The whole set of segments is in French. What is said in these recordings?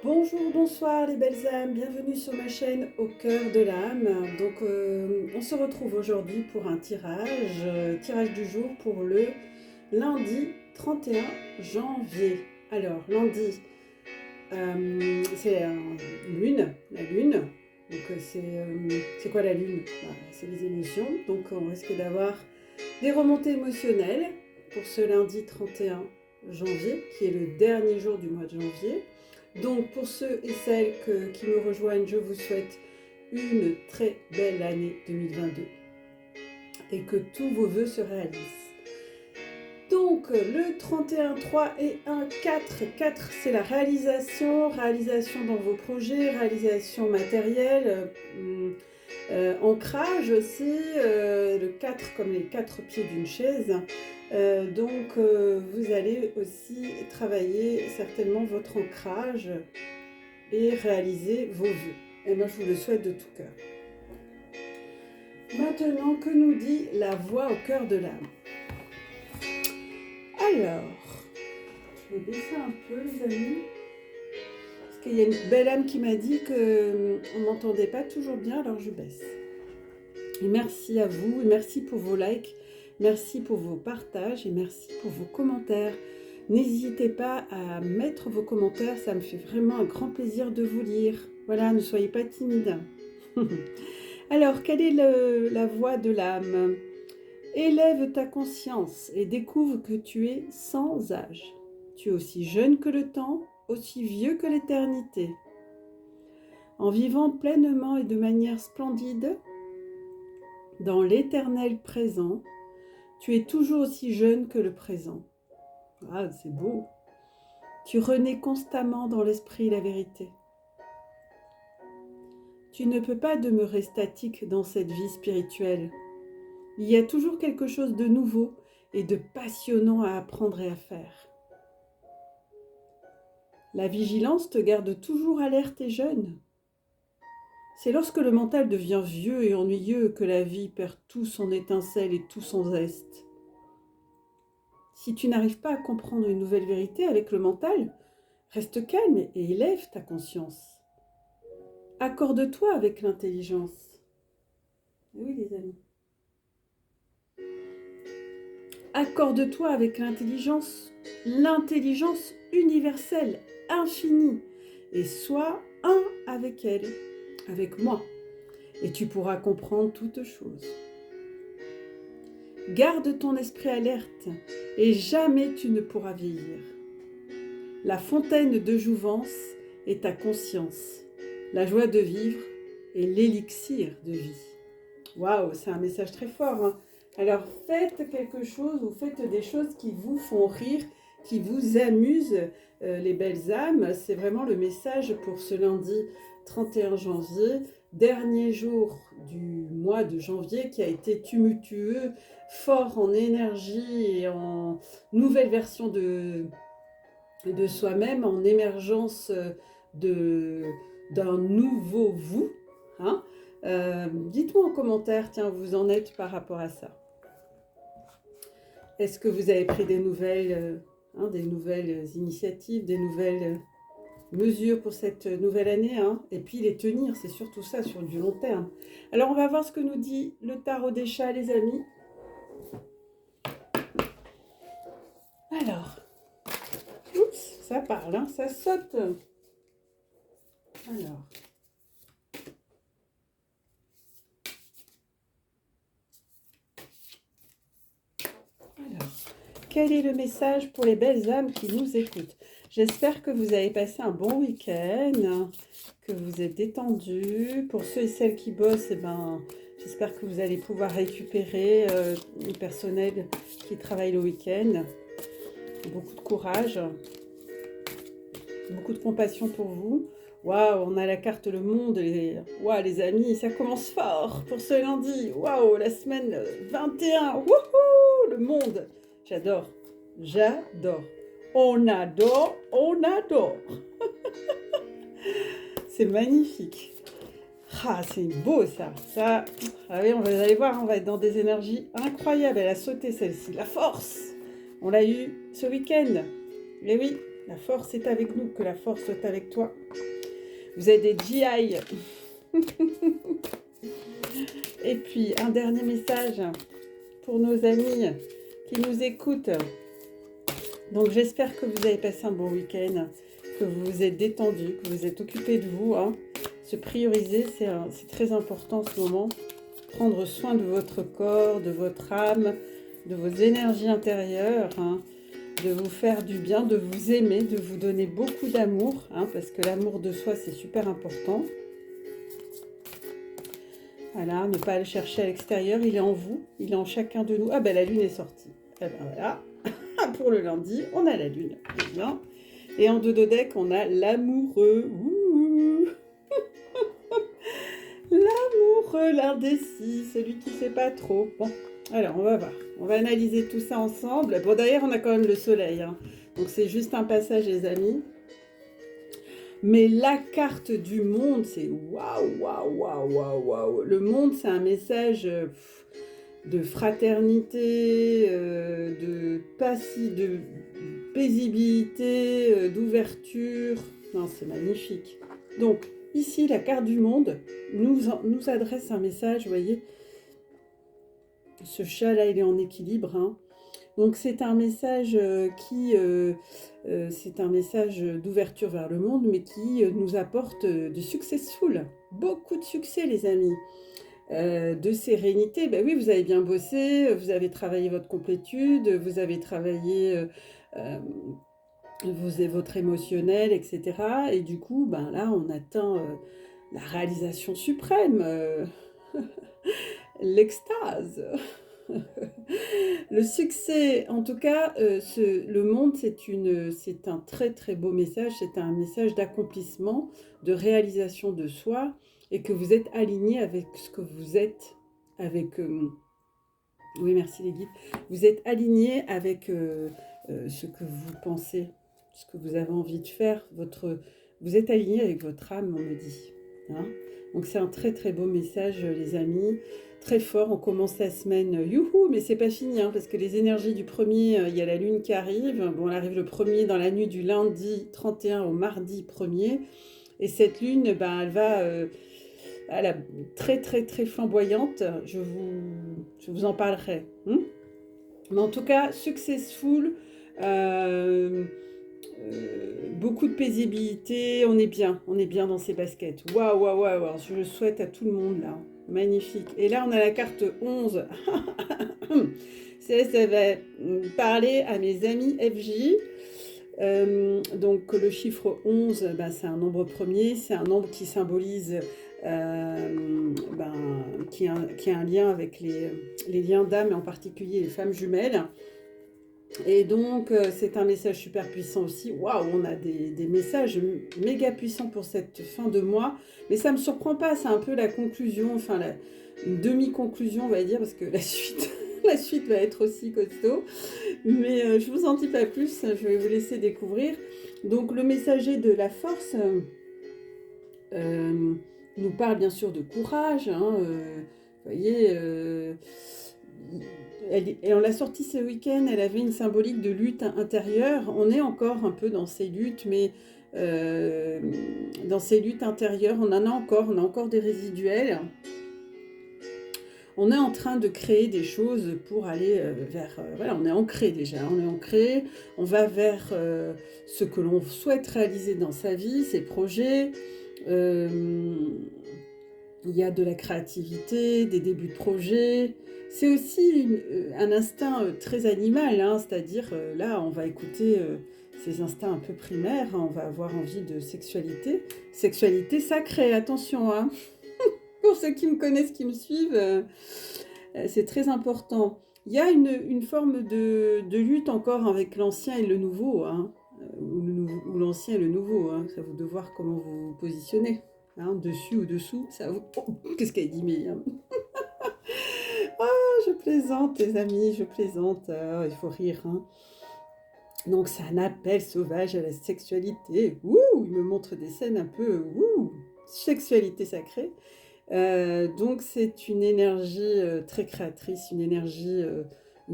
Bonjour, bonsoir les belles âmes, bienvenue sur ma chaîne Au cœur de l'âme. Donc on se retrouve aujourd'hui pour un tirage du jour pour le lundi 31 janvier. Alors lundi, c'est la lune. Donc c'est quoi la lune? C'est les émotions. Donc on risque d'avoir des remontées émotionnelles pour ce lundi 31 janvier, qui est le dernier jour du mois de janvier. Donc pour ceux et celles qui me rejoignent, je vous souhaite une très belle année 2022 et que tous vos vœux se réalisent. Donc le 31, 3 et 1, 4. 4 c'est la réalisation dans vos projets, réalisation matérielle, ancrage aussi, le 4 comme les 4 pieds d'une chaise. Donc vous allez aussi travailler certainement votre ancrage et réaliser vos vœux. Et moi je vous le souhaite de tout cœur. Maintenant, que nous dit la voix au cœur de l'âme? Alors, je vais baisser un peu les amis, parce qu'il y a une belle âme qui m'a dit qu'on n'entendait pas toujours bien, alors je baisse. Et merci à vous, et merci pour vos likes, merci pour vos partages et merci pour vos commentaires. N'hésitez pas à mettre vos commentaires, ça me fait vraiment un grand plaisir de vous lire. Voilà, ne soyez pas timides. Alors, quelle est la voix de l'âme? Élève ta conscience et découvre que tu es sans âge. Tu es aussi jeune que le temps, aussi vieux que l'éternité. En vivant pleinement et de manière splendide, dans l'éternel présent, tu es toujours aussi jeune que le présent. Ah, c'est beau. Tu renais constamment dans l'esprit et la vérité. Tu ne peux pas demeurer statique dans cette vie spirituelle. Il y a toujours quelque chose de nouveau et de passionnant à apprendre et à faire. La vigilance te garde toujours alerte et jeune. C'est lorsque le mental devient vieux et ennuyeux que la vie perd tout son étincelle et tout son zeste. Si tu n'arrives pas à comprendre une nouvelle vérité avec le mental, reste calme et élève ta conscience. Accorde-toi avec l'intelligence. Oui les amis. Accorde-toi avec l'intelligence universelle, infinie, et sois un avec elle, avec moi, et tu pourras comprendre toutes choses. Garde ton esprit alerte, et jamais tu ne pourras vieillir. La fontaine de jouvence est ta conscience, la joie de vivre est l'élixir de vie. Waouh, c'est un message très fort, hein. Alors faites quelque chose ou faites des choses qui vous font rire, qui vous amusent, les belles âmes. C'est vraiment le message pour ce lundi 31 janvier, dernier jour du mois de janvier qui a été tumultueux, fort en énergie et en nouvelle version de soi-même, en émergence d'un nouveau vous, hein. Dites-moi en commentaire, tiens, vous en êtes par rapport à ça. Est-ce que vous avez pris des nouvelles initiatives, des nouvelles mesures pour cette nouvelle année, hein? Et puis les tenir, c'est surtout ça, sur du long terme. Alors on va voir ce que nous dit le tarot des chats, les amis. Alors, oups, ça parle, hein, ça saute. Alors... quel est le message pour les belles âmes qui nous écoutent? J'espère que vous avez passé un bon week-end, que vous êtes détendus. Pour ceux et celles qui bossent, j'espère que vous allez pouvoir récupérer le personnel qui travaille le week-end. Beaucoup de courage, beaucoup de compassion pour vous. Waouh, on a la carte Le Monde. Waouh, les amis, ça commence fort pour ce lundi. Waouh, la semaine 21. Wouhou, le monde. J'adore, j'adore. On adore, on adore. C'est magnifique. Ah, c'est beau ça. Ah oui, vous allez voir, on va être dans des énergies incroyables. Elle a sauté celle-ci. La force, on l'a eu ce week-end. Mais oui, La force est avec nous, que la force soit avec toi. Vous êtes des GI. Et puis, un dernier message pour nos amis qui nous écoutent. Donc, j'espère que vous avez passé un bon week-end, que vous vous êtes détendu, que vous êtes occupé de vous. Hein. Se prioriser, c'est très important en ce moment. Prendre soin de votre corps, de votre âme, de vos énergies intérieures, hein, de vous faire du bien, de vous aimer, de vous donner beaucoup d'amour, hein, parce que l'amour de soi, c'est super important. Voilà, ne pas le chercher à l'extérieur, il est en vous, il est en chacun de nous. Ah ben la lune est sortie. Eh ben voilà, pour le lundi, on a la lune. Bien. Et en deux deck, on a l'amoureux. Ouh. L'amoureux, l'indécis, celui qui ne sait pas trop. Bon, alors on va voir. On va analyser tout ça ensemble. Bon, d'ailleurs, on a quand même le soleil. Hein. Donc c'est juste un passage, les amis. Mais la carte du monde, c'est waouh, waouh, waouh, waouh, waouh. Le monde, c'est un message de fraternité, de paisibilité, d'ouverture. Non, c'est magnifique. Donc, ici, la carte du monde nous adresse un message, vous voyez. Ce chat-là, il est en équilibre, hein. Donc c'est un message c'est un message d'ouverture vers le monde, mais qui nous apporte du successful. Beaucoup de succès, les amis. De sérénité. Ben oui, vous avez bien bossé, vous avez travaillé votre complétude, vous avez travaillé votre émotionnel, etc. Et du coup, ben là, on atteint la réalisation suprême, l'extase. Le succès, en tout cas, le monde, c'est un très très beau message, c'est un message d'accomplissement, de réalisation de soi, et que vous êtes aligné avec ce que vous êtes, avec... oui, merci les guides. Vous êtes aligné avec ce que vous pensez, ce que vous avez envie de faire, vous êtes aligné avec votre âme, on me dit. Hein. Donc c'est un très très beau message, les amis. Très fort, on commence la semaine, youhou, mais c'est pas fini, hein, parce que les énergies du premier, il y a la lune qui arrive, bon, elle arrive le premier dans la nuit du lundi 31 au mardi 1er, et cette lune, ben, elle est très très très flamboyante, je vous en parlerai. Hein. Mais en tout cas, successful, beaucoup de paisibilité, on est bien dans ces baskets. Waouh, waouh, waouh, je le souhaite à tout le monde là. Magnifique. Et là, on a la carte 11. Ça va parler à mes amis FJ. Donc, le chiffre 11, ben, c'est un nombre premier. C'est un nombre qui symbolise, qui a un lien avec les liens d'âme, et en particulier les femmes jumelles. Et donc, c'est un message super puissant aussi. Waouh, on a des messages méga puissants pour cette fin de mois. Mais ça ne me surprend pas, c'est un peu la conclusion, enfin, une demi-conclusion, on va dire, parce que la suite va être aussi costaud. Mais je ne vous en dis pas plus, je vais vous laisser découvrir. Donc, le messager de la force nous parle bien sûr de courage. Hein, vous voyez... et on l'a sortie ce week-end, elle avait une symbolique de lutte intérieure. On est encore un peu dans ces luttes, mais dans ces luttes intérieures, on a encore des résiduels. On est en train de créer des choses pour aller vers... voilà, on est ancré déjà, on va vers ce que l'on souhaite réaliser dans sa vie, ses projets. Il y a de la créativité, des débuts de projet. C'est aussi un instinct très animal, hein, c'est-à-dire là, on va écouter ces instincts un peu primaires, hein, on va avoir envie de sexualité. Sexualité sacrée, attention, hein. Pour ceux qui me connaissent, qui me suivent, c'est très important. Il y a une forme de lutte encore avec l'ancien et le nouveau, hein, ou l'ancien et le nouveau, hein, c'est à vous de voir comment vous vous positionnez. Hein, dessus ou dessous, ça vous... Oh, qu'est-ce qu'elle dit, mais... je plaisante, les amis, je plaisante. Il faut rire. Hein. Donc, c'est un appel sauvage à la sexualité. Ouh, il me montre des scènes un peu... Ouh, sexualité sacrée. Donc, c'est une énergie très créatrice, une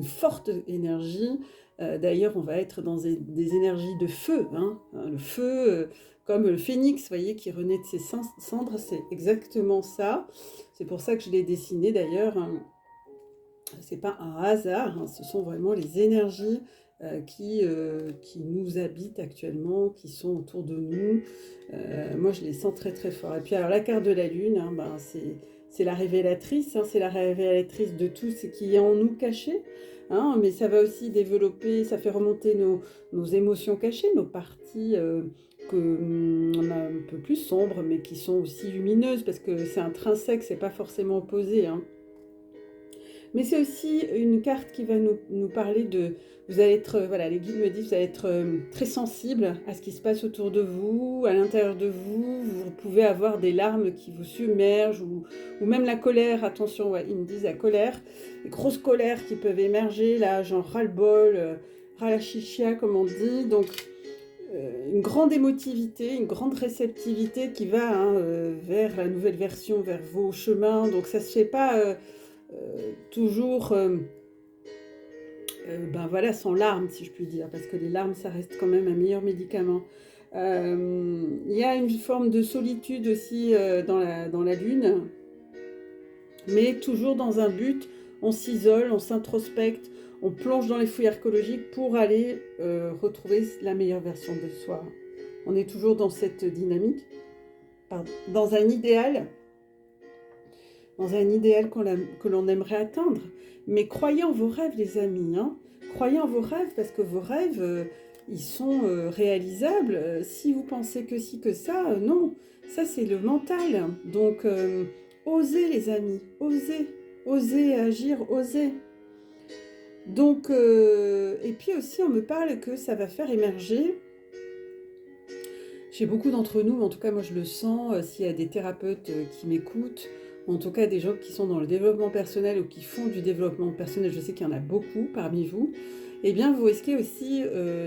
forte énergie D'ailleurs, on va être dans des énergies de feu, hein. Le feu, comme le phénix, vous voyez, qui renaît de ses cendres, c'est exactement ça. C'est pour ça que je l'ai dessiné d'ailleurs, hein. C'est pas un hasard, hein, ce sont vraiment les énergies qui nous habitent actuellement, qui sont autour de nous. Moi, je les sens très très fort. Et puis alors, la carte de la lune, hein, ben, c'est la révélatrice, hein, c'est la révélatrice de tout ce qui est en nous caché. Hein, mais ça va aussi développer, ça fait remonter nos émotions cachées, nos parties on a un peu plus sombres, mais qui sont aussi lumineuses, parce que c'est intrinsèque, c'est pas forcément opposé, hein. Mais c'est aussi une carte qui va nous parler de... Vous allez être, voilà, les guides me disent, vous allez être très sensible à ce qui se passe autour de vous, à l'intérieur de vous. Vous pouvez avoir des larmes qui vous submergent, ou même la colère. Attention, ouais, ils me disent la colère, les grosses colères qui peuvent émerger, là, genre ras-le-bol, ras-la-chichia, comme on dit. Donc, une grande émotivité, une grande réceptivité qui va vers la nouvelle version, vers vos chemins. Donc, ça ne se fait pas... toujours ben voilà, sans larmes, si je puis dire, parce que les larmes, ça reste quand même un meilleur médicament. Il y a une forme de solitude aussi dans la lune, mais toujours dans un but, on s'isole, on s'introspecte, on plonge dans les fouilles archéologiques pour aller retrouver la meilleure version de soi. On est toujours dans cette dynamique, dans un idéal que l'on aimerait atteindre. Mais croyez en vos rêves, les amis. Hein. Croyez en vos rêves, parce que vos rêves, ils sont réalisables. Si vous pensez que si, que ça, non. Ça, c'est le mental. Donc, osez, les amis. Osez. Osez agir, osez. Donc, et puis aussi, on me parle que ça va faire émerger... Chez beaucoup d'entre nous, en tout cas moi je le sens, s'il y a des thérapeutes qui m'écoutent, ou en tout cas des gens qui sont dans le développement personnel ou qui font du développement personnel, je sais qu'il y en a beaucoup parmi vous, eh bien vous risquez aussi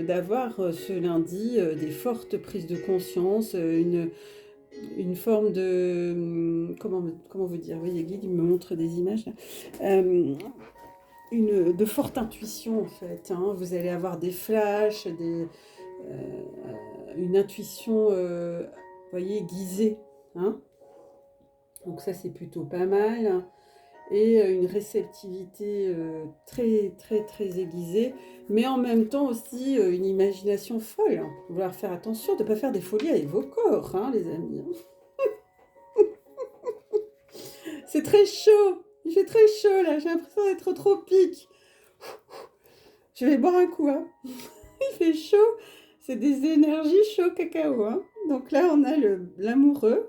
d'avoir ce lundi des fortes prises de conscience, une forme de... comment vous dire? Oui, les guides, ils me montrent des images là. De forte intuition en fait, hein. Vous allez avoir des flashs, une intuition, voyez, guisée, hein. Donc ça c'est plutôt pas mal, et une réceptivité très très très aiguisée, mais en même temps aussi une imagination folle. Il va falloir faire attention de ne pas faire des folies avec vos corps, hein, les amis. C'est très chaud, il fait très chaud là, j'ai l'impression d'être au tropique. Je vais boire un coup, hein. Il fait chaud, c'est des énergies chaud cacao, hein. Donc là on a l'amoureux.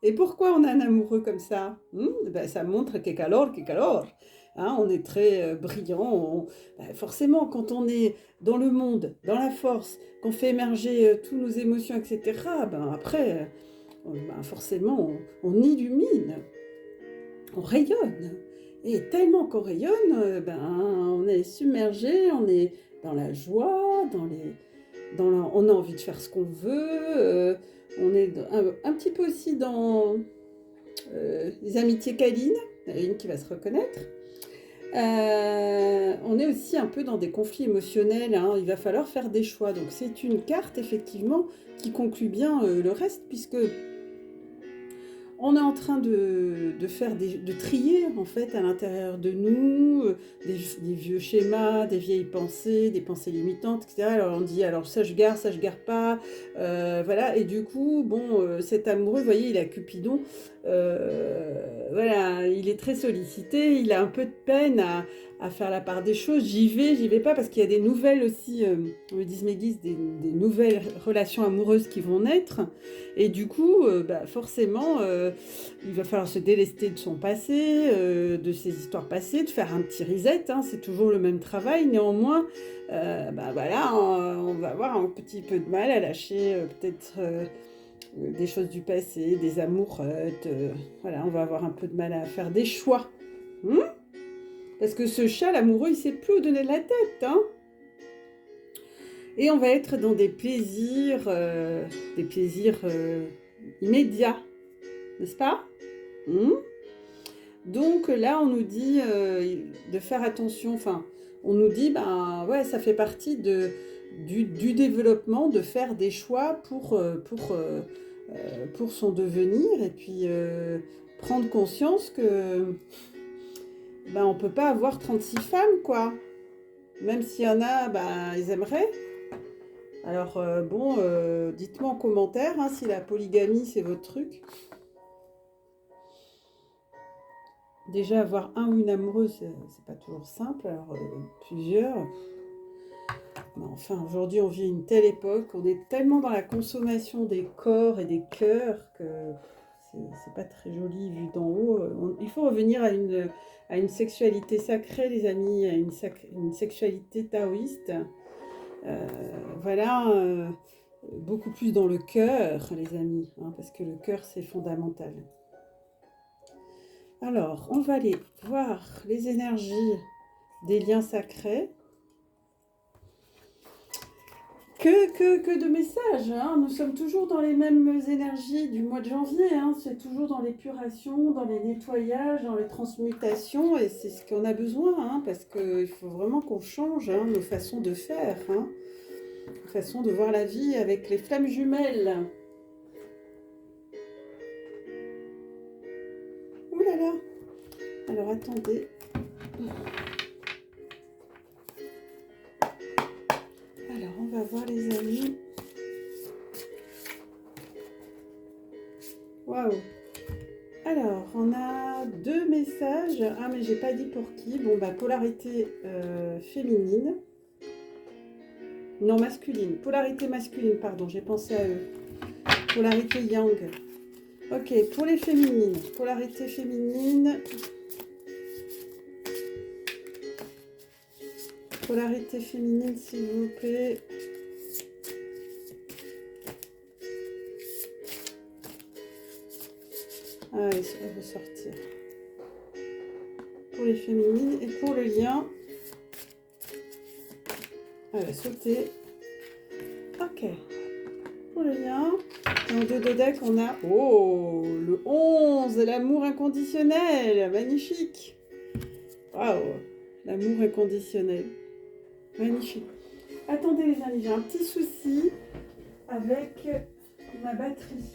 Et pourquoi on a un amoureux comme ça? Ben, ça montre que calor. Hein, on est très brillant. Ben, forcément, quand on est dans le monde, dans la force, qu'on fait émerger toutes nos émotions, etc., ben, après, ben, forcément, on illumine, on rayonne. Et tellement qu'on rayonne, ben, on est submergé, on est dans la joie, on a envie de faire ce qu'on veut. On est un petit peu aussi dans les amitiés câlines. Il y en a une qui va se reconnaître. On est aussi un peu dans des conflits émotionnels, hein. Il va falloir faire des choix. Donc c'est une carte effectivement qui conclut bien le reste, puisque on est en train de trier en fait à l'intérieur de nous des vieux schémas, des vieilles pensées, des pensées limitantes, etc. Alors on dit alors ça je garde pas, voilà. Et du coup bon cet amoureux, vous voyez, il a Cupidon, voilà, il est très sollicité, il a un peu de peine à faire la part des choses. J'y vais pas, parce qu'il y a des nouvelles aussi, me disent mes guides, des nouvelles relations amoureuses qui vont naître. Et du coup, bah forcément, il va falloir se délester de son passé, de ses histoires passées, de faire un petit reset, hein, c'est toujours le même travail. Néanmoins, bah voilà, on va avoir un petit peu de mal à lâcher peut-être des choses du passé, des amourettes. Voilà, on va avoir un peu de mal à faire des choix. Parce que ce chat, l'amoureux, il ne sait plus où donner de la tête, hein. Et on va être dans des plaisirs immédiats, n'est-ce pas? Donc là, on nous dit de faire attention, enfin, on nous dit, ben ouais, ça fait partie du développement de faire des choix pour son devenir et puis prendre conscience que ben, on peut pas avoir 36 femmes, quoi. Même s'il y en a, ben, ils aimeraient. Alors, bon, dites-moi en commentaire hein, si la polygamie, c'est votre truc. Déjà, avoir un ou une amoureuse, c'est pas toujours simple. Alors, plusieurs. Mais enfin, aujourd'hui, on vit une telle époque, on est tellement dans la consommation des corps et des cœurs que c'est pas très joli vu d'en haut. Il faut revenir à une sexualité sacrée, les amis, à une sexualité taoïste. Euh, voilà, beaucoup plus dans le cœur, les amis, hein, parce que le cœur, c'est fondamental. Alors, on va aller voir les énergies des liens sacrés. Que de messages, hein. Nous sommes toujours dans les mêmes énergies du mois de janvier, hein. C'est toujours dans l'épuration, dans les nettoyages, dans les transmutations, et c'est ce qu'on a besoin, hein, parce qu'il faut vraiment qu'on change hein, nos façons de faire, hein, nos façons de voir la vie avec les flammes jumelles. Ouh là là. Alors attendez. Alors on va voir les amis. Waouh. Alors on a 2 messages. Ah mais j'ai pas dit pour qui. Bon bah polarité féminine. Non masculine. Polarité masculine, pardon, j'ai pensé à eux. Polarité yang. Ok, pour les féminines. Polarité féminine. Polarité féminine, s'il vous plaît. Ah, elle veut sortir. Pour les féminines et pour le lien. Elle va sauter. Ok. Pour le lien. Dans 2 decks, on a... Oh, le 11, l'amour inconditionnel. Magnifique. Waouh, l'amour inconditionnel. Magnifique. Attendez les amis, j'ai un petit souci avec ma batterie.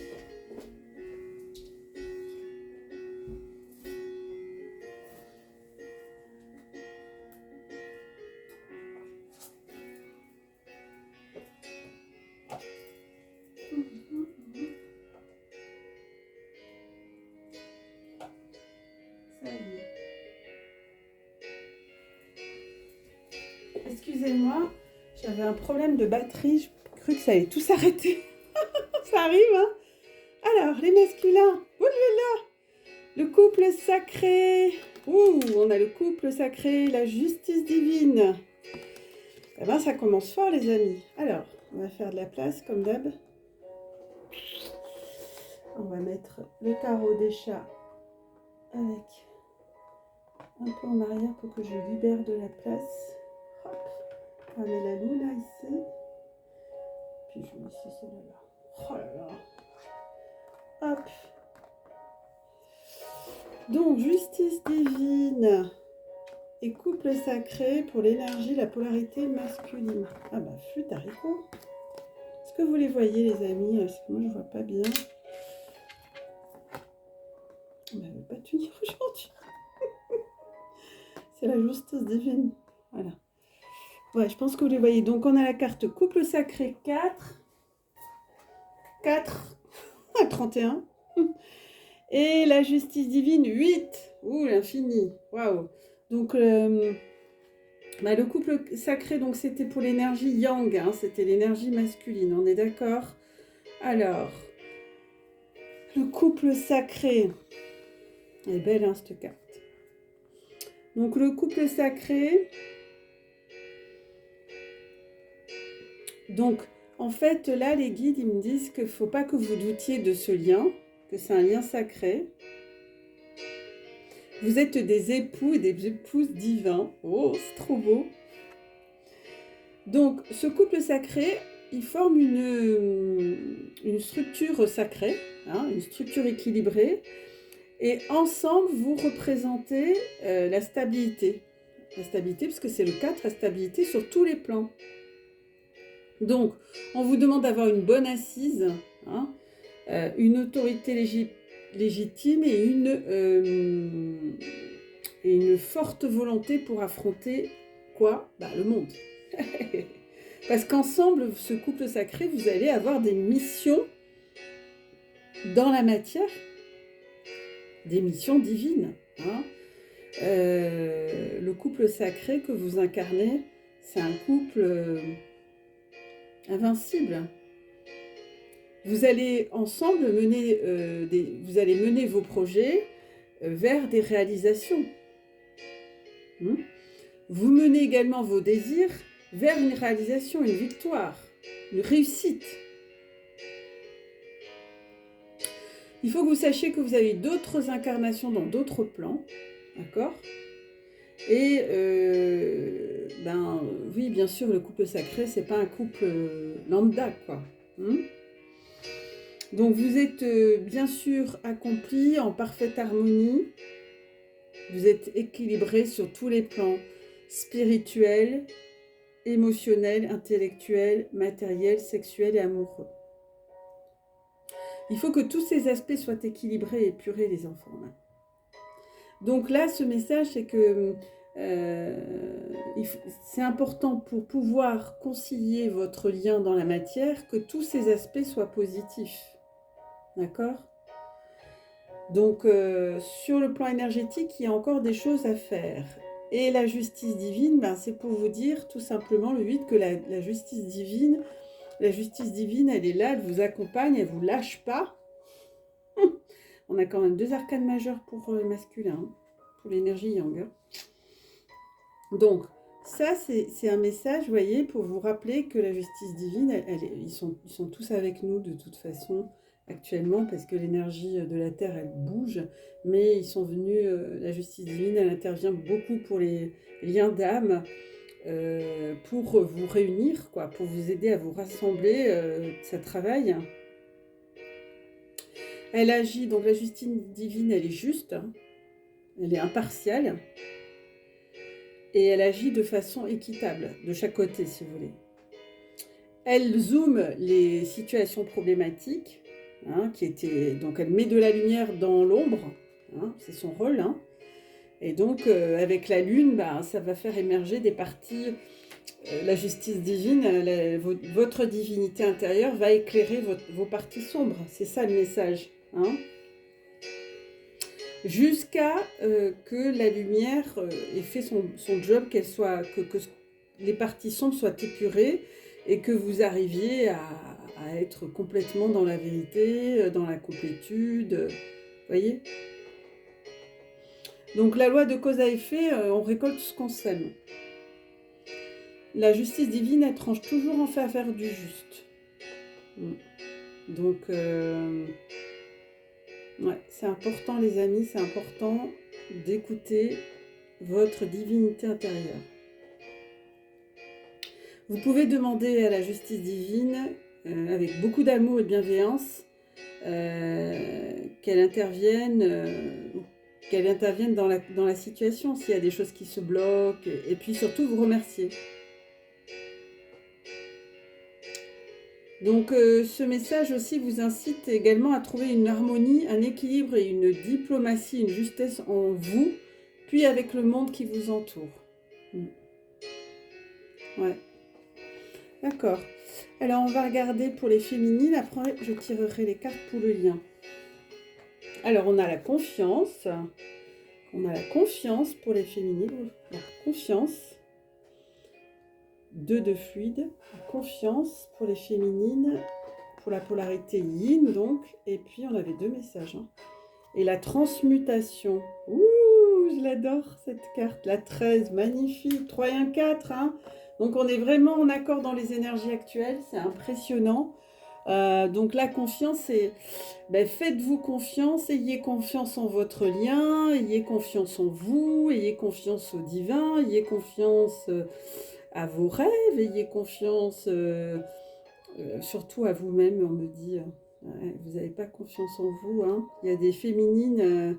Ça y est. Excusez-moi, j'avais un problème de batterie, j'ai cru que ça allait tout s'arrêter. Ça arrive, hein? Alors, les masculins. Oh là là! Le couple sacré. Ouh, on a le couple sacré, la justice divine. Eh ben, ça commence fort, les amis. Alors, on va faire de la place, comme d'hab. On va mettre le tarot des chats avec un peu en arrière pour que je libère de la place. Hop. On met la lune là, ici. Puis je mets ici celle-là. Oh là là. Hop. Donc, justice divine et couple sacré pour l'énergie, la polarité masculine. Ah bah, flûte haricot. Est-ce que vous les voyez, les amis? Parce que moi, je ne vois pas bien. On n'avait pas tenu aujourd'hui. C'est la justice divine. Voilà. Ouais, je pense que vous les voyez. Donc, on a la carte couple sacré 4. 4 à 31. Et la justice divine 8. Ouh, l'infini. Waouh. Donc, bah, le couple sacré, donc c'était pour l'énergie yang, hein, c'était l'énergie masculine, on est d'accord? Alors, le couple sacré. Elle est belle, hein, cette carte. Donc, le couple sacré. Donc, en fait, là, les guides, ils me disent qu'il ne faut pas que vous doutiez de ce lien, que c'est un lien sacré. Vous êtes des époux et des épouses divins. Oh, c'est trop beau. Donc, ce couple sacré, il forme une structure sacrée, hein, une structure équilibrée. Et ensemble, vous représentez la stabilité. la stabilité, parce que c'est le 4, la stabilité sur tous les plans. Donc, on vous demande d'avoir une bonne assise, hein, une autorité légitime et une forte volonté pour affronter quoi? Le monde. Parce qu'ensemble, ce couple sacré, vous allez avoir des missions dans la matière, des missions divines. Hein. Le couple sacré que vous incarnez, c'est un couple invincible. Vous allez ensemble mener vos projets vers des réalisations. Vous menez également vos désirs vers une réalisation, une victoire, une réussite. Il faut que vous sachiez que vous avez d'autres incarnations dans d'autres plans, d'accord? Et oui, bien sûr, le couple sacré, c'est pas un couple lambda, quoi. Donc vous êtes bien sûr accompli en parfaite harmonie. Vous êtes équilibré sur tous les plans spirituels, émotionnels, intellectuels, matériels, sexuels et amoureux. Il faut que tous ces aspects soient équilibrés et épurés, les enfants. Donc là, ce message, c'est que c'est important pour pouvoir concilier votre lien dans la matière, que tous ces aspects soient positifs. D'accord ? Donc, sur le plan énergétique, il y a encore des choses à faire. Et la justice divine, c'est pour vous dire tout simplement le 8 que la justice divine, elle est là, elle vous accompagne, elle ne vous lâche pas. On a quand même 2 arcanes majeures pour le masculin, pour l'énergie yang. Donc, ça, c'est un message, vous voyez, pour vous rappeler que la justice divine, ils sont tous avec nous de toute façon, actuellement, parce que l'énergie de la Terre, elle bouge, mais ils sont venus, la justice divine, elle intervient beaucoup pour les liens d'âme, pour vous réunir, quoi, pour vous aider à vous rassembler, ça travaille. Elle agit, donc la justice divine, elle est juste, elle est impartiale, et elle agit de façon équitable, de chaque côté, si vous voulez. Elle zoome les situations problématiques, donc elle met de la lumière dans l'ombre, c'est son rôle, et donc avec la lune, ça va faire émerger des parties, la justice divine, votre divinité intérieure va éclairer vos parties sombres, c'est ça le message, jusqu'à que la lumière ait fait son job, que les parties sombres soient épurées et que vous arriviez à être complètement dans la vérité, dans la complétude, voyez. Donc la loi de cause à effet, on récolte ce qu'on sème. La justice divine, elle tranche toujours en faveur du juste. Donc, ouais, c'est important les amis, c'est important d'écouter votre divinité intérieure. Vous pouvez demander à la justice divine, avec beaucoup d'amour et de bienveillance, qu'elle intervienne dans la situation, s'il y a des choses qui se bloquent, et puis surtout vous remercier. Donc ce message aussi vous incite également à trouver une harmonie, un équilibre et une diplomatie, une justesse en vous, puis avec le monde qui vous entoure. Ouais. D'accord. Alors, on va regarder pour les féminines. Après, je tirerai les cartes pour le lien. Alors, on a la confiance. On a la confiance pour les féminines. La confiance. 2 de fluide. La confiance pour les féminines. Pour la polarité yin, donc. Et puis, on avait 2 messages. Et la transmutation. Ouh, je l'adore, cette carte. La 13, magnifique. 3 et 1, 4, Donc, on est vraiment en accord dans les énergies actuelles. C'est impressionnant. Donc, la confiance, c'est... faites-vous confiance. Ayez confiance en votre lien. Ayez confiance en vous. Ayez confiance au divin. Ayez confiance à vos rêves. Ayez confiance surtout à vous-même, on me dit. Vous n'avez pas confiance en vous. Il y a des féminines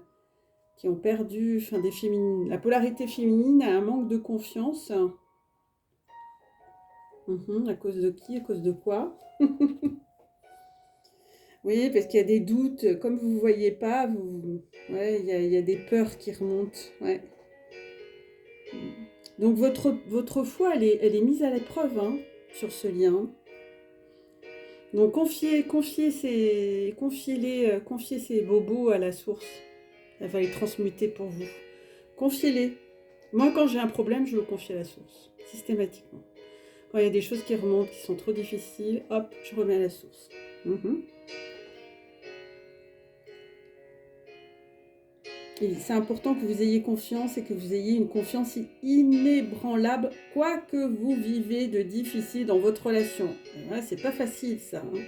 qui ont perdu, enfin des féminines. La polarité féminine a un manque de confiance. À cause de qui? À cause de quoi? Oui, parce qu'il y a des doutes. Comme vous ne voyez pas, ouais, il y a des peurs qui remontent. Ouais. Donc votre foi, elle est mise à l'épreuve hein, sur ce lien. Donc confiez ces bobos à la source. Elle va les transmuter pour vous. Confiez-les. Moi, quand j'ai un problème, je le confie à la source, systématiquement. Quand il y a des choses qui remontent, qui sont trop difficiles, hop, je remets à la source. Et c'est important que vous ayez confiance et que vous ayez une confiance inébranlable, quoi que vous vivez de difficile dans votre relation. Ouais, c'est pas facile, ça. Hein.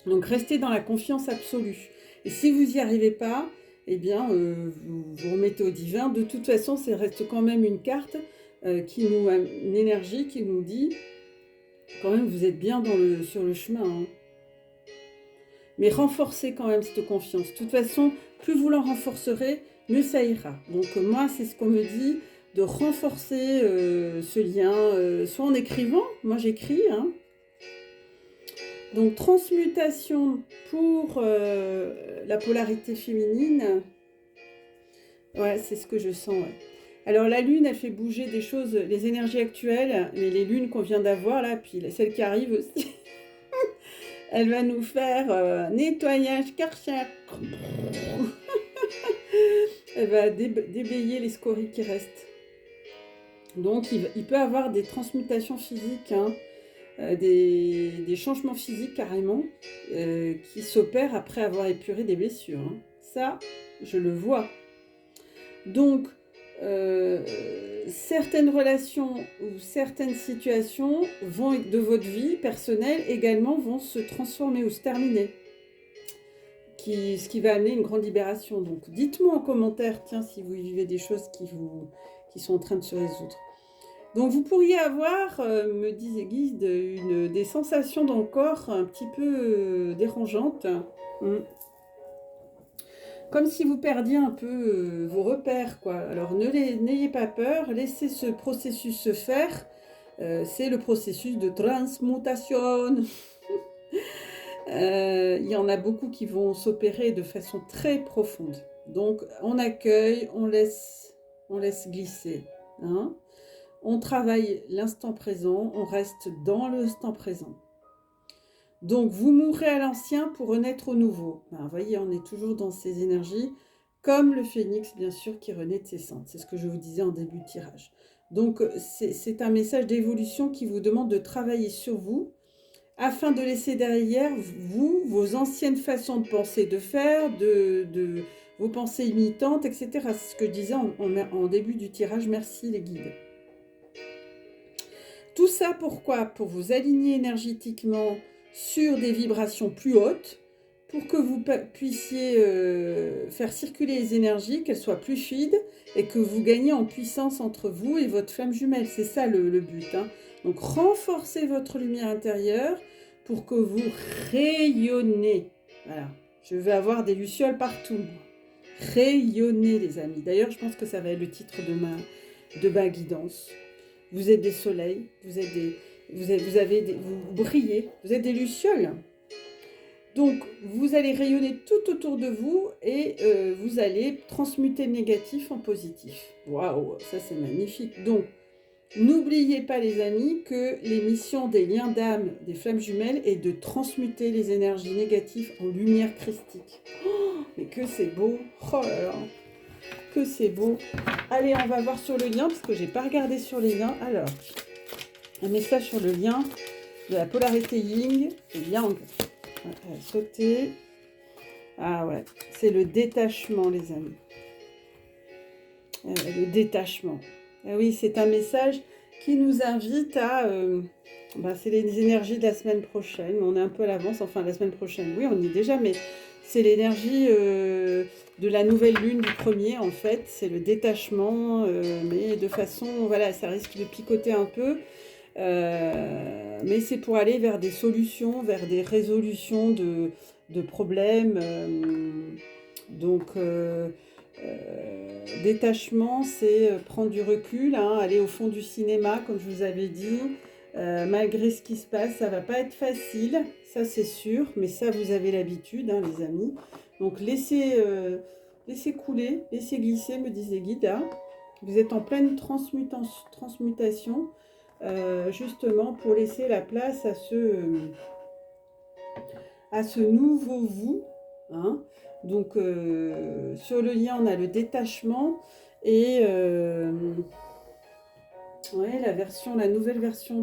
Donc, restez dans la confiance absolue. Et si vous n'y arrivez pas, eh bien, vous remettez au divin. De toute façon, ça reste quand même une carte une énergie qui nous dit, quand même, vous êtes bien sur le chemin. Hein. Mais renforcez quand même cette confiance. De toute façon, plus vous la renforcerez, mieux ça ira. Donc moi, c'est ce qu'on me dit, de renforcer ce lien, soit en écrivant, moi j'écris, hein. Donc transmutation pour la polarité féminine, ouais, c'est ce que je sens, ouais. Alors la lune, elle fait bouger des choses, les énergies actuelles, mais les lunes qu'on vient d'avoir là, puis celles qui arrivent aussi. Elle va nous faire nettoyage Karcher. Elle va déblayer les scories qui restent. Donc, il peut avoir des transmutations physiques, hein, des changements physiques carrément, qui s'opèrent après avoir épuré des blessures. Hein. Ça, je le vois. Donc, certaines relations ou certaines situations de votre vie personnelle également vont se transformer ou se terminer, ce qui va amener une grande libération. Donc dites-moi en commentaire, tiens, si vous vivez des choses qui sont en train de se résoudre. Donc vous pourriez avoir, me disait Guide, des sensations dans le corps un petit peu dérangeantes. Comme si vous perdiez un peu vos repères, quoi. Alors n'ayez pas peur, laissez ce processus se faire. C'est le processus de transmutation. Il y en a beaucoup qui vont s'opérer de façon très profonde. Donc on accueille, on laisse glisser. Hein. On travaille l'instant présent, on reste dans l'instant présent. Donc, vous mourrez à l'ancien pour renaître au nouveau. Vous voyez, on est toujours dans ces énergies, comme le phénix, bien sûr, qui renaît de ses cendres. C'est ce que je vous disais en début de tirage. Donc, c'est un message d'évolution qui vous demande de travailler sur vous, afin de laisser derrière vous, vos anciennes façons de penser, de faire, vos pensées imitantes, etc. C'est ce que je disais en début du tirage. Merci les guides. Tout ça pourquoi? Pour vous aligner énergétiquement sur des vibrations plus hautes, pour que vous puissiez faire circuler les énergies, qu'elles soient plus fluides et que vous gagnez en puissance entre vous et votre flamme jumelle. C'est ça le but. Hein. Donc renforcez votre lumière intérieure pour que vous rayonnez. Voilà. Je vais avoir des lucioles partout. Rayonnez les amis. D'ailleurs, je pense que ça va être le titre de ma guidance. Vous êtes des soleils, vous brillez, vous êtes des lucioles. Donc, vous allez rayonner tout autour de vous et vous allez transmuter le négatif en positif. Waouh, ça c'est magnifique. Donc, n'oubliez pas les amis que les missions des liens d'âme, des flammes jumelles, est de transmuter les énergies négatives en lumière christique. Oh, mais que c'est beau. Oh là là. Que c'est beau. Allez, on va voir sur le lien, parce que j'ai pas regardé sur les liens. Alors, un message sur le lien de la polarité yin et yang. Sauter. Ah ouais, c'est le détachement, les amis. Le détachement. Et oui, c'est un message qui nous invite à... c'est les énergies de la semaine prochaine. On est un peu à l'avance, enfin la semaine prochaine. Oui, on y est déjà, mais c'est l'énergie de la nouvelle lune du 1er, en fait. C'est le détachement, mais de façon... Voilà, ça risque de picoter un peu. mais c'est pour aller vers des solutions, vers des résolutions de problèmes. Donc, détachement, c'est prendre du recul, hein, aller au fond du cinéma, comme je vous avais dit. Malgré ce qui se passe, ça va pas être facile, ça c'est sûr, mais ça vous avez l'habitude, hein, les amis. Donc laissez couler, laissez glisser, me disent les guides. Hein. Vous êtes en pleine transmutation, justement pour laisser la place à ce nouveau vous. Hein. Donc sur le lien, on a le détachement et ouais, la nouvelle version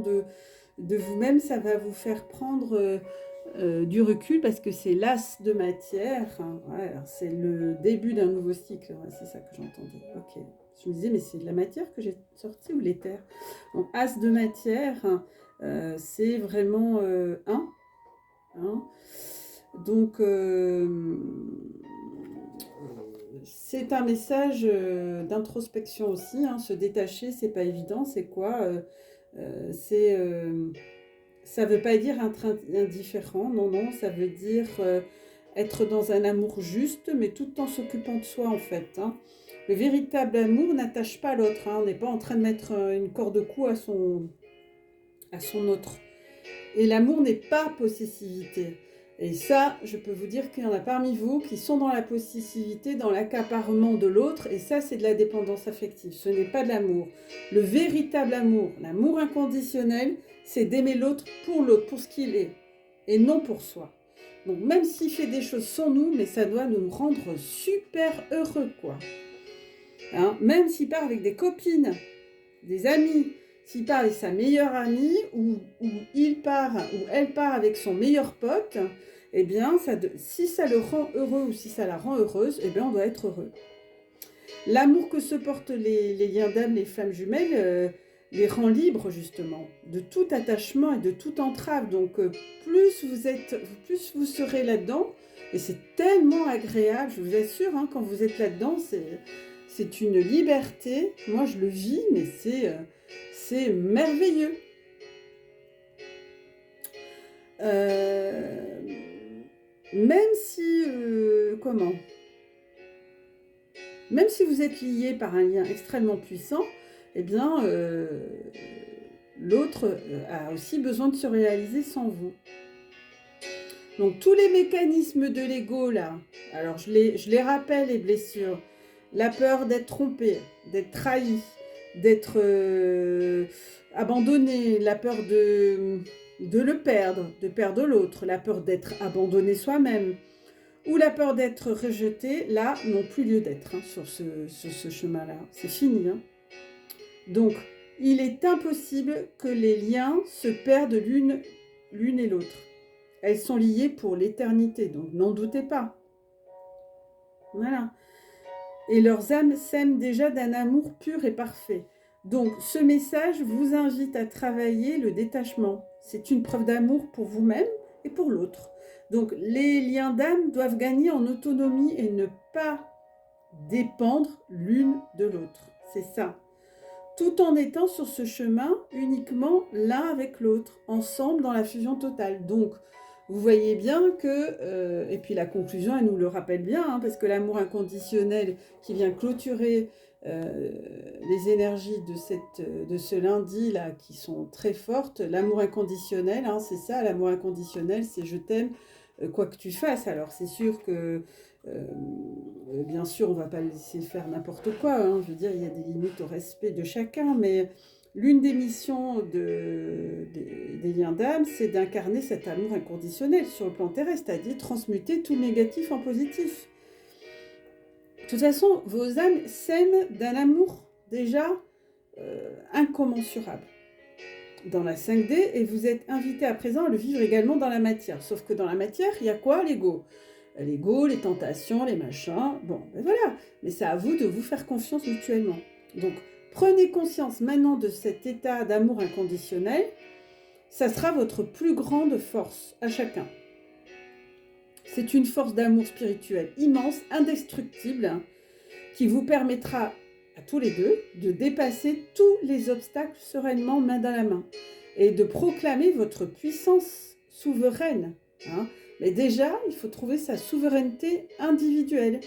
de vous-même, ça va vous faire prendre du recul parce que c'est l'as de matière. Hein, ouais, c'est le début d'un nouveau cycle. Ouais, c'est ça que j'entendais. Ok. Je me disais, mais c'est de la matière que j'ai sortie ou l'éther? Donc, as de matière, c'est vraiment un. Hein. Donc, c'est un message d'introspection aussi. Hein. Se détacher, c'est pas évident. C'est quoi ça veut pas dire être indifférent. Non, non, ça veut dire être dans un amour juste, mais tout en s'occupant de soi, en fait. Hein. Le véritable amour n'attache pas l'autre. Hein. On n'est pas en train de mettre une corde au cou à son autre. Et l'amour n'est pas possessivité. Et ça, je peux vous dire qu'il y en a parmi vous qui sont dans la possessivité, dans l'accaparement de l'autre, et ça, c'est de la dépendance affective. Ce n'est pas de l'amour. Le véritable amour, l'amour inconditionnel, c'est d'aimer l'autre, pour ce qu'il est, et non pour soi. Donc, même s'il fait des choses sans nous, mais ça doit nous rendre super heureux, quoi. Hein, même s'il part avec des copines, des amis, s'il part avec sa meilleure amie, ou il part, ou elle part avec son meilleur pote, eh bien, si ça le rend heureux ou si ça la rend heureuse, eh bien, on doit être heureux. L'amour que se portent les liens d'âme, les flammes jumelles, les rend libres, justement, de tout attachement et de toute entrave. Donc, plus vous serez là-dedans, et c'est tellement agréable, je vous assure, hein, quand vous êtes là-dedans, c'est une liberté. Moi, je le vis, mais c'est merveilleux. Même si, même si vous êtes lié par un lien extrêmement puissant, eh bien, l'autre a aussi besoin de se réaliser sans vous. Donc, tous les mécanismes de l'ego, là, alors je les rappelle, les blessures, la peur d'être trompé, d'être trahi, d'être abandonné, la peur de le perdre, de perdre l'autre, la peur d'être abandonné soi-même, ou la peur d'être rejeté, là, n'ont plus lieu d'être hein, sur ce chemin-là. C'est fini. Hein. Donc, il est impossible que les liens se perdent l'une et l'autre. Elles sont liées pour l'éternité, donc n'en doutez pas. Voilà. Et leurs âmes s'aiment déjà d'un amour pur et parfait. Donc, ce message vous invite à travailler le détachement. C'est une preuve d'amour pour vous-même et pour l'autre. Donc, les liens d'âme doivent gagner en autonomie et ne pas dépendre l'une de l'autre. C'est ça. Tout en étant sur ce chemin uniquement l'un avec l'autre, ensemble dans la fusion totale. Donc, vous voyez bien que, et puis la conclusion, elle nous le rappelle bien, hein, parce que l'amour inconditionnel qui vient clôturer les énergies de ce lundi-là qui sont très fortes, l'amour inconditionnel, hein, c'est ça, l'amour inconditionnel, c'est je t'aime quoi que tu fasses. Alors c'est sûr que, bien sûr, on ne va pas laisser faire n'importe quoi, hein, je veux dire, il y a des limites au respect de chacun, mais l'une des missions des liens d'âme, c'est d'incarner cet amour inconditionnel sur le plan terrestre, c'est-à-dire transmuter tout le négatif en positif. De toute façon, vos âmes s'aiment d'un amour déjà incommensurable dans la 5D et vous êtes invités à présent à le vivre également dans la matière. Sauf que dans la matière, il y a quoi? L'ego. L'ego, les tentations, les machins. Bon, ben voilà. Mais c'est à vous de vous faire confiance mutuellement. Donc, prenez conscience maintenant de cet état d'amour inconditionnel. Ça sera votre plus grande force à chacun. C'est une force d'amour spirituel immense, indestructible, qui vous permettra à tous les deux de dépasser tous les obstacles sereinement main dans la main. et de proclamer votre puissance souveraine. Hein. Mais déjà, il faut trouver sa souveraineté individuelle.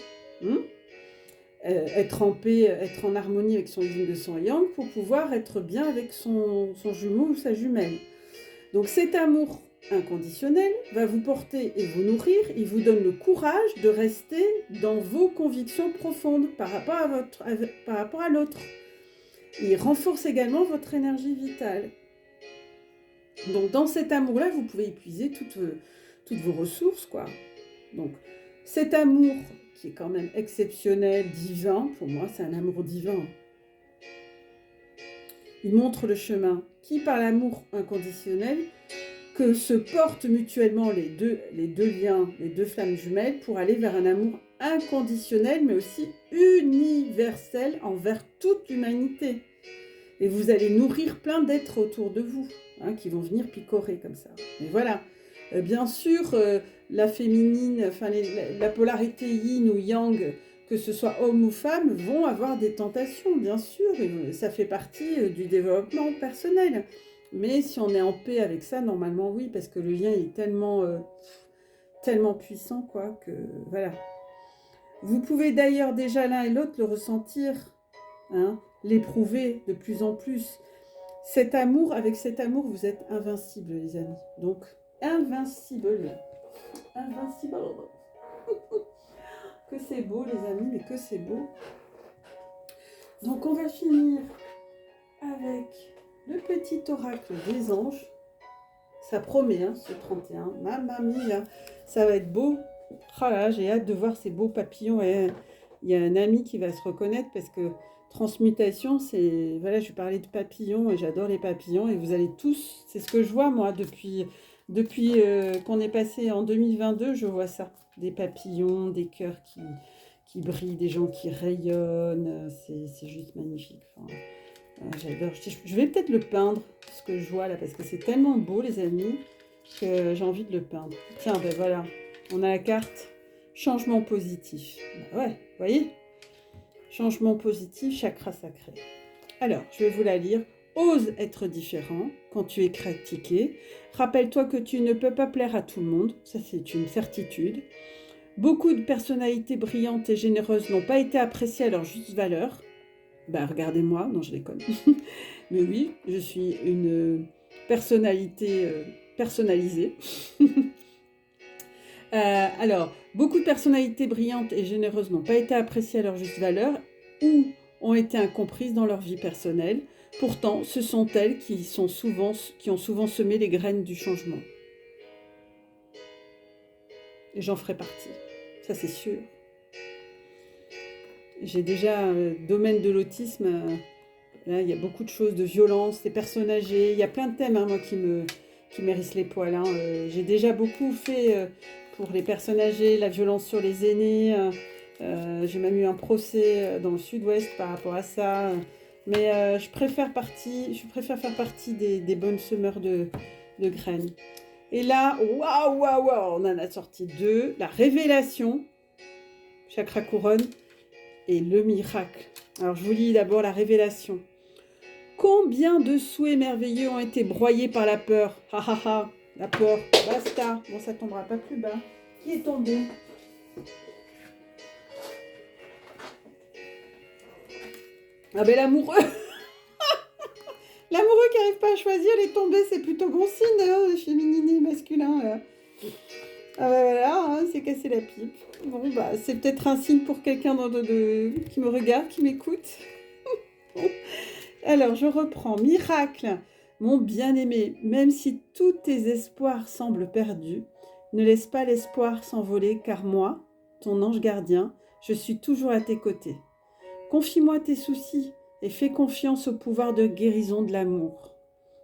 Être en paix, être en harmonie avec son yin de son yang pour pouvoir être bien avec son jumeau ou sa jumelle. Donc cet amour inconditionnel va vous porter et vous nourrir, il vous donne le courage de rester dans vos convictions profondes par rapport à l'autre. Il renforce également votre énergie vitale. Donc dans cet amour-là, vous pouvez épuiser toutes vos ressources, quoi. Donc cet amour qui est quand même exceptionnel, divin, pour moi c'est un amour divin. Il montre le chemin qui, par l'amour inconditionnel, que se portent mutuellement les deux liens, les deux flammes jumelles, pour aller vers un amour inconditionnel, mais aussi universel envers toute l'humanité. Et vous allez nourrir plein d'êtres autour de vous, hein, qui vont venir picorer comme ça. Mais voilà, bien sûr, la féminine, enfin la polarité yin ou yang, que ce soit homme ou femme, vont avoir des tentations, bien sûr. Et ça fait partie du développement personnel. Mais si on est en paix avec ça, normalement oui, parce que le lien est tellement puissant, quoi, que voilà. Vous pouvez d'ailleurs déjà l'un et l'autre le ressentir, hein, l'éprouver de plus en plus. Avec cet amour, vous êtes invincibles, les amis. Donc, invincible. Invincible. Que c'est beau, les amis, mais que c'est beau. Donc, on va finir avec le petit oracle des anges. Ça promet, hein, ce 31. Mamma mia, ça va être beau. Oh là, j'ai hâte de voir ces beaux papillons. Et il y a un ami qui va se reconnaître parce que transmutation, c'est... Voilà, je lui parlais de papillons et j'adore les papillons. Et vous allez tous... C'est ce que je vois, moi, depuis qu'on est passé en 2022, je vois ça. Des papillons, des cœurs qui brillent, des gens qui rayonnent. C'est juste magnifique. Enfin, j'adore. Je vais peut-être le peindre, ce que je vois là, parce que c'est tellement beau, les amis, que j'ai envie de le peindre. Tiens, ben voilà, on a la carte changement positif. Ben ouais, vous voyez, changement positif, chakra sacré. Alors, je vais vous la lire. Ose être différent quand tu es critiqué. Rappelle-toi que tu ne peux pas plaire à tout le monde, ça c'est une certitude. Beaucoup de personnalités brillantes et généreuses n'ont pas été appréciées à leur juste valeur. Ben regardez-moi, non je déconne. Mais oui, je suis une personnalité personnalisée. Alors, beaucoup de personnalités brillantes et généreuses n'ont pas été appréciées à leur juste valeur ou ont été incomprises dans leur vie personnelle. Pourtant, ce sont elles qui ont souvent semé les graines du changement. Et j'en ferai partie, ça c'est sûr. J'ai déjà domaine de l'autisme, là il y a beaucoup de choses, de violence, des personnes âgées, il y a plein de thèmes, hein, moi qui m'hérissent les poils. Hein. J'ai déjà beaucoup fait pour les personnes âgées, la violence sur les aînés, j'ai même eu un procès dans le sud-ouest par rapport à ça. Mais je préfère faire partie des bonnes semeurs de graines. Et là, waouh, on en a sorti 2. La révélation, chakra couronne, et le miracle. Alors, je vous lis d'abord la révélation. Combien de souhaits merveilleux ont été broyés par la peur? Ha ha ha, la peur, basta. Bon, ça tombera pas plus bas. Qui est tombé? Ah ben l'amoureux. L'amoureux qui n'arrive pas à choisir, les tombés, c'est plutôt bon signe, hein, féminin et masculin. Là. Ah ben voilà, hein, c'est cassé la pipe. Bon, bah, c'est peut-être un signe pour quelqu'un qui me regarde, qui m'écoute. Alors, je reprends. Miracle, mon bien-aimé, même si tous tes espoirs semblent perdus, ne laisse pas l'espoir s'envoler, car moi, ton ange gardien, je suis toujours à tes côtés. Confie-moi tes soucis et fais confiance au pouvoir de guérison de l'amour.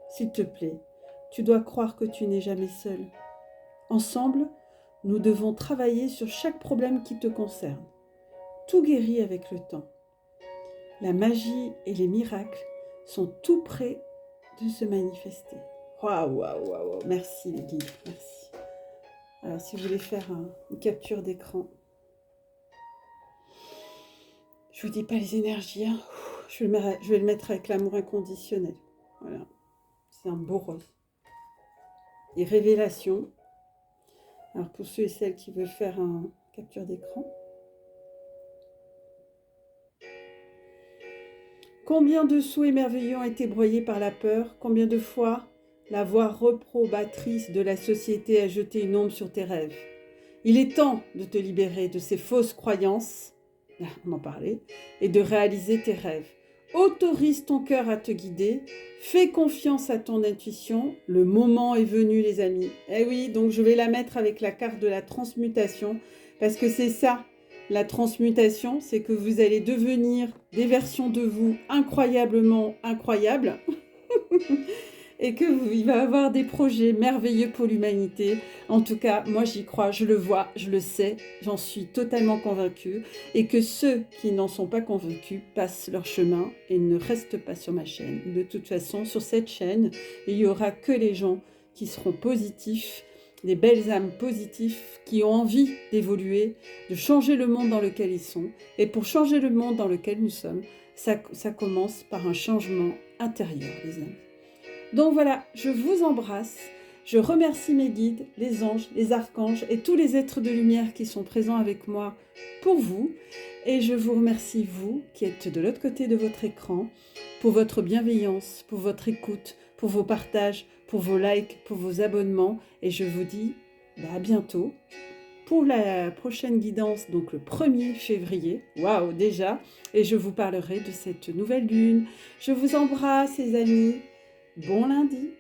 S'il te plaît, tu dois croire que tu n'es jamais seul. Ensemble, nous devons travailler sur chaque problème qui te concerne. Tout guérit avec le temps. La magie et les miracles sont tout près de se manifester. Waouh. Merci les guides, merci. Alors si vous voulez faire une capture d'écran, je vous dis pas les énergies, hein. Je vais le mettre avec l'amour inconditionnel. Voilà. C'est un beau rose. Et révélation. Alors pour ceux et celles qui veulent faire un capture d'écran. Combien de souhaits merveilleux ont été broyés par la peur? Combien de fois la voix reprobatrice de la société a jeté une ombre sur tes rêves? Il est temps de te libérer de ces fausses croyances, on en parlait, et de réaliser tes rêves. Autorise ton cœur à te guider, fais confiance à ton intuition, le moment est venu les amis. Eh oui, donc je vais la mettre avec la carte de la transmutation, parce que c'est ça, la transmutation, c'est que vous allez devenir des versions de vous incroyablement incroyables, et qu'il va y avoir des projets merveilleux pour l'humanité. En tout cas, moi j'y crois, je le vois, je le sais, j'en suis totalement convaincue. Et que ceux qui n'en sont pas convaincus passent leur chemin et ne restent pas sur ma chaîne. De toute façon, sur cette chaîne, il n'y aura que les gens qui seront positifs, des belles âmes positives qui ont envie d'évoluer, de changer le monde dans lequel ils sont. Et pour changer le monde dans lequel nous sommes, ça commence par un changement intérieur, les amis. Donc voilà, je vous embrasse, je remercie mes guides, les anges, les archanges et tous les êtres de lumière qui sont présents avec moi pour vous. Et je vous remercie, vous, qui êtes de l'autre côté de votre écran, pour votre bienveillance, pour votre écoute, pour vos partages, pour vos likes, pour vos abonnements. Et je vous dis à bientôt pour la prochaine guidance, donc le 1er février. Waouh, déjà. Et je vous parlerai de cette nouvelle lune. Je vous embrasse, les amis. Bon lundi.